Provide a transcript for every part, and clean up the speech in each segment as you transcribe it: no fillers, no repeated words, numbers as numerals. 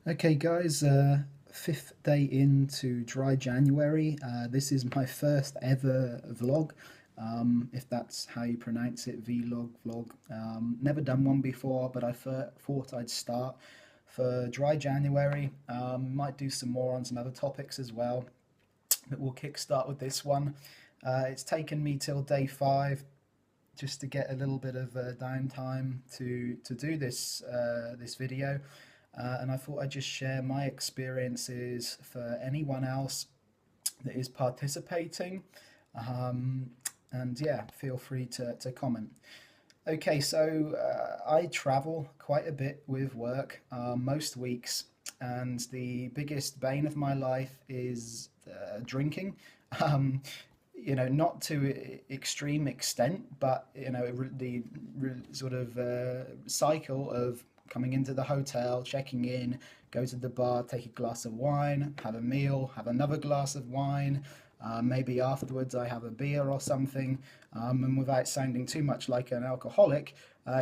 Okay, guys, fifth day into dry January. This is my first ever vlog, if that's how you pronounce it, vlog, vlog. Never done one before, but I thought I'd start for dry January. Might do some more on some other topics as well, but we'll kickstart with this one. It's taken me till day 5 just to get a little bit of downtime to do this video. And I thought I'd just share my experiences for anyone else that is participating. Um, and yeah, feel free to comment. Okay, so I travel quite a bit with work most weeks, and the biggest bane of my life is drinking. Um, not to extreme extent, but the sort of cycle of coming into the hotel, checking in, go to the bar, take a glass of wine, have a meal, have another glass of wine. Maybe afterwards I have a beer or something, and without sounding too much like an alcoholic,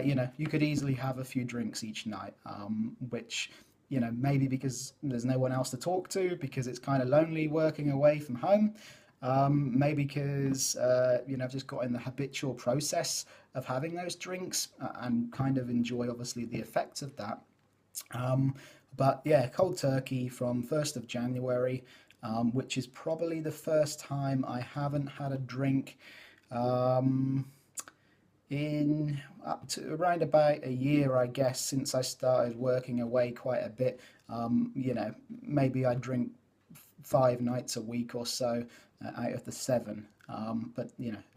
you could easily have a few drinks each night, which maybe because there's no one else to talk to, because it's kind of lonely working away from home, maybe because I've just got in the habitual process of having those drinks and kind of enjoy obviously the effects of that. Um, but yeah, cold turkey from 1st of January, which is probably the first time I haven't had a drink um, in up to around about a year, I guess, since I started working away quite a bit. Maybe I drink 5 nights a week or so out of the 7. But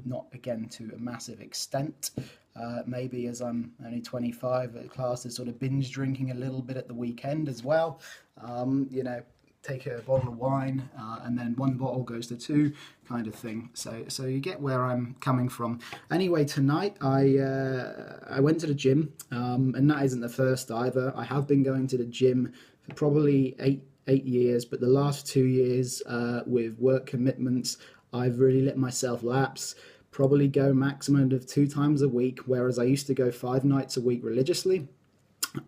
not again to a massive extent. Maybe as I'm only 25, class is sort of binge drinking a little bit at the weekend as well. Take a bottle of wine, and then one bottle goes to two, kind of thing. So you get where I'm coming from. Anyway, tonight I went to the gym, and that isn't the first either. I have been going to the gym for probably 8 years, but the last 2 years with work commitments, I've really let myself lapse. Probably go maximum of 2 times a week, whereas I used to go 5 nights a week religiously.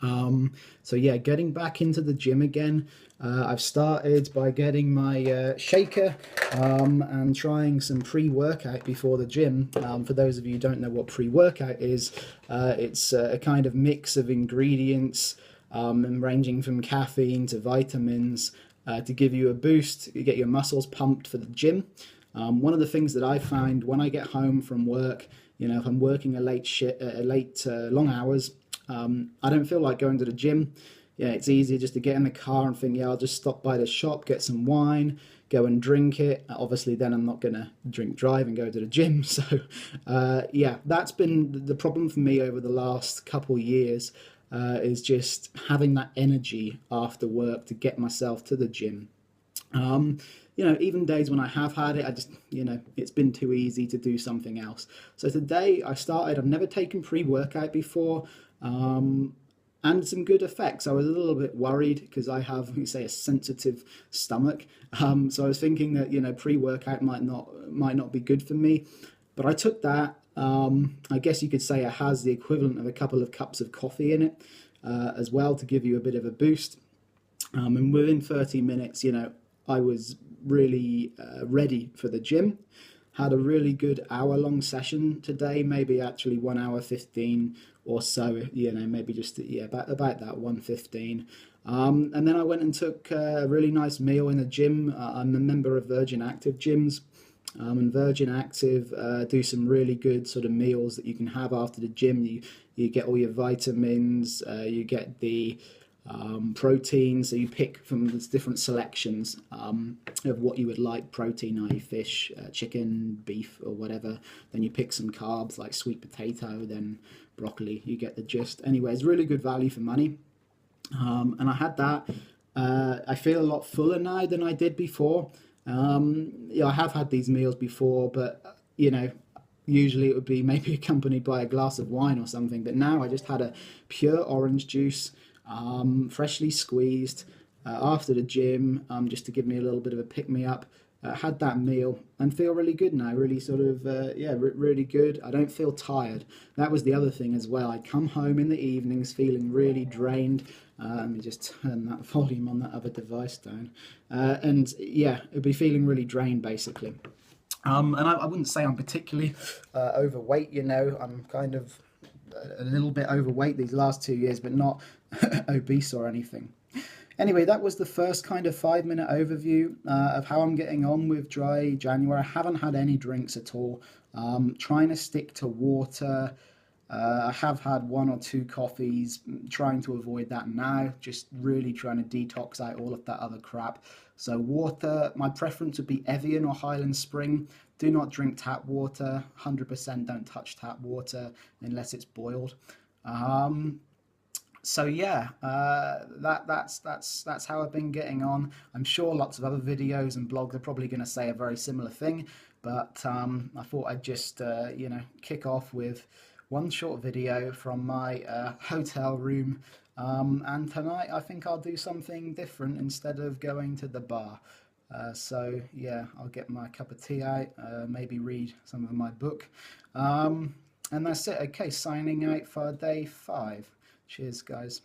So yeah, getting back into the gym again. I've started by getting my shaker and trying some pre-workout before the gym. For those of you who don't know what pre-workout is, it's a kind of mix of ingredients, and ranging from caffeine to vitamins, to give you a boost, you get your muscles pumped for the gym. One of the things that I find when I get home from work, if I'm working a long hours, I don't feel like going to the gym. Yeah, it's easier just to get in the car and think, yeah, I'll just stop by the shop, get some wine, go and drink it. Obviously, then I'm not going to drink drive and go to the gym. So, yeah, that's been the problem for me over the last couple years, is just having that energy after work to get myself to the gym. Um, even days when I have had it, I just, it's been too easy to do something else. So today I've never taken pre-workout before, and some good effects. I was a little bit worried because I have, you say, a sensitive stomach. So I was thinking that, pre-workout might not be good for me, but I took that. I guess you could say it has the equivalent of a couple of cups of coffee in it, as well, to give you a bit of a boost. And within 30 minutes, I was really ready for the gym. Had a really good hour-long session today, maybe actually 1 hour 15 or so. Maybe just about that 1:15. And then I went and took a really nice meal in the gym. I'm a member of Virgin Active gyms. And Virgin Active do some really good sort of meals that you can have after the gym. You get all your vitamins, you get the protein, so you pick from the different selections of what you would like: protein, i.e. fish, chicken, beef, or whatever. Then you pick some carbs like sweet potato, then broccoli. You get the gist. Anyway, it's really good value for money. And I had that. I feel a lot fuller now than I did before. I have had these meals before, but usually it would be maybe accompanied by a glass of wine or something. But now I just had a pure orange juice, freshly squeezed, after the gym, just to give me a little bit of a pick me up. had that meal and feel really good now. Really sort of yeah, really good. I don't feel tired. That was the other thing as well. I'd come home in the evenings feeling really drained. Let me just turn that volume on that other device down, and yeah, it'd be feeling really drained basically. And I wouldn't say I'm particularly overweight. You know, I'm kind of a little bit overweight these last 2 years, but not obese or anything. Anyway, that was the first kind of 5 minute overview of how I'm getting on with dry January. I haven't had any drinks at all. Trying to stick to water. I have had one or two coffees, trying to avoid that now, just really trying to detox out all of that other crap. So, water, my preference would be Evian or Highland Spring. Do not drink tap water, 100% don't touch tap water unless it's boiled. Um, so yeah, that's how I've been getting on. I'm sure lots of other videos and blogs are probably going to say a very similar thing, but I thought I'd just kick off with one short video from my hotel room. And tonight I think I'll do something different instead of going to the bar. So yeah, I'll get my cup of tea out, maybe read some of my book, and that's it. Okay, signing out for day 5. Cheers, guys.